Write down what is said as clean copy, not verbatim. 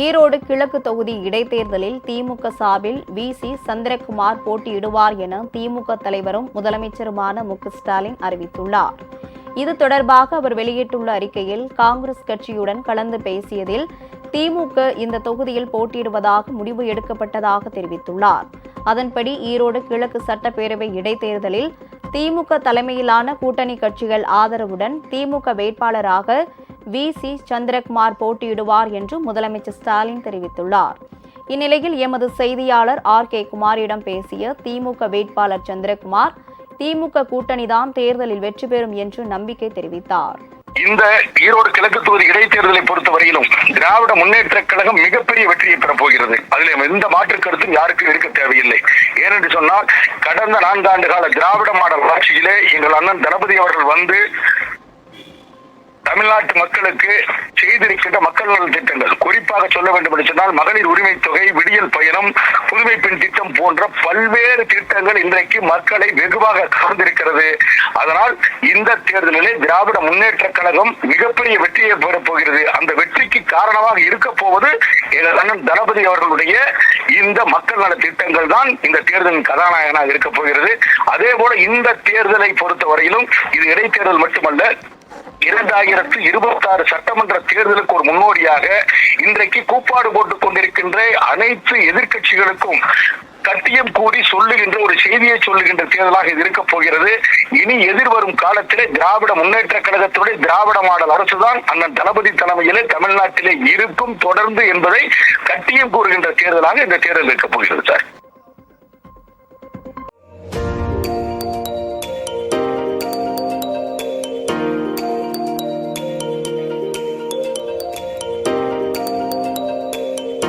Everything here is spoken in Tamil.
ஈரோடு கிழக்கு தொகுதி இடைத்தேர்தலில் திமுக சார்பில் வி.சி. சந்திரகுமார் போட்டியிடுவார் என திமுக தலைவரும் முதலமைச்சருமான மு.க.ஸ்டாலின் அறிவித்துள்ளார். இது தொடர்பாக அவர் வெளியிட்டுள்ள அறிக்கையில், காங்கிரஸ் கட்சியுடன் கலந்து பேசியதில் திமுக இந்த தொகுதியில் போட்டியிடுவதாக முடிவு எடுக்கப்பட்டதாக தெரிவித்துள்ளார். அதன்படி ஈரோடு கிழக்கு சட்டப்பேரவை இடைத்தேர்தலில் திமுக தலைமையிலான கூட்டணி கட்சிகள் ஆதரவுடன் திமுக வேட்பாளராக வி.சி. சந்திரகுமார் போட்டியிடுவார் என்று முதலமைச்சர் ஸ்டாலின் தெரிவித்துள்ளார். இந்நிலையில் எமது செய்தியாளர் R.K. குமாரிடம் பேசிய திமுக வேட்பாளர் சந்திரகுமார், திமுக கூட்டணிதான் தேர்தலில் வெற்றி பெறும் என்று நம்பிக்கை தெரிவித்தார். இந்த ஈரோடு கிழக்கு தொகுதி இடைத்தேர்தலை பொறுத்தவரையிலும் திராவிட முன்னேற்ற கழகம் மிகப்பெரிய வெற்றியை பெறப் போகிறது. அதில் எந்த மாற்று கருத்தும் யாருக்கும் இருக்க தேவையில்லை. ஏனென்று சொன்னால், கடந்த 4 ஆண்டு கால திராவிட மாடல் ஆட்சியிலே எங்கள் அண்ணன் தளபதி அவர்கள் வந்து தமிழ்நாட்டு மக்களுக்கு செய்திருக்கின்ற மக்கள் நல திட்டங்கள், குறிப்பாக சொல்ல வேண்டும் என்று சொன்னால் மகளிர் உரிமை தொகை, விடியல் பயணம், புதுமை பெண் திட்டம் போன்ற பல்வேறு திட்டங்கள் இன்றைக்கு மக்களை வெகுவாக கவர்ந்திருக்கிறது. அதனால் இந்த தேர்தலிலே திராவிட முன்னேற்ற கழகம் மிகப்பெரிய வெற்றியை பெறப் போகிறது. அந்த வெற்றிக்கு காரணமாக இருக்க போவது எங்கள் அண்ணன் தளபதி அவர்களுடைய இந்த மக்கள் நல திட்டங்கள் தான் இந்த தேர்தலின் கதாநாயகனாக இருக்க போகிறது. அதே போல இந்த தேர்தலை பொறுத்தவரையிலும் இது இடைத்தேர்தல் மட்டுமல்ல, 2026 சட்டமன்ற தேர்தலுக்கு ஒரு முன்னோடியாக இன்றைக்கு கூப்பாடு போட்டுக் கொண்டிருக்கின்ற அனைத்து எதிர்க்கட்சிகளுக்கும் கட்டியம் கூறி சொல்லுகின்ற ஒரு செய்தியை சொல்லுகின்ற தேர்தலாக இது இருக்க போகிறது. இனி எதிர்வரும் காலத்திலே திராவிட முன்னேற்ற கழகத்துடைய திராவிட மாடல் அரசுதான் அண்ணன் தளபதி தலைமையிலே தமிழ்நாட்டிலே இருக்கும் தொடர்ந்து என்பதை கட்டியம் கூறுகின்ற தேர்தலாக இந்த தேர்தல் இருக்க போகிறது சார்.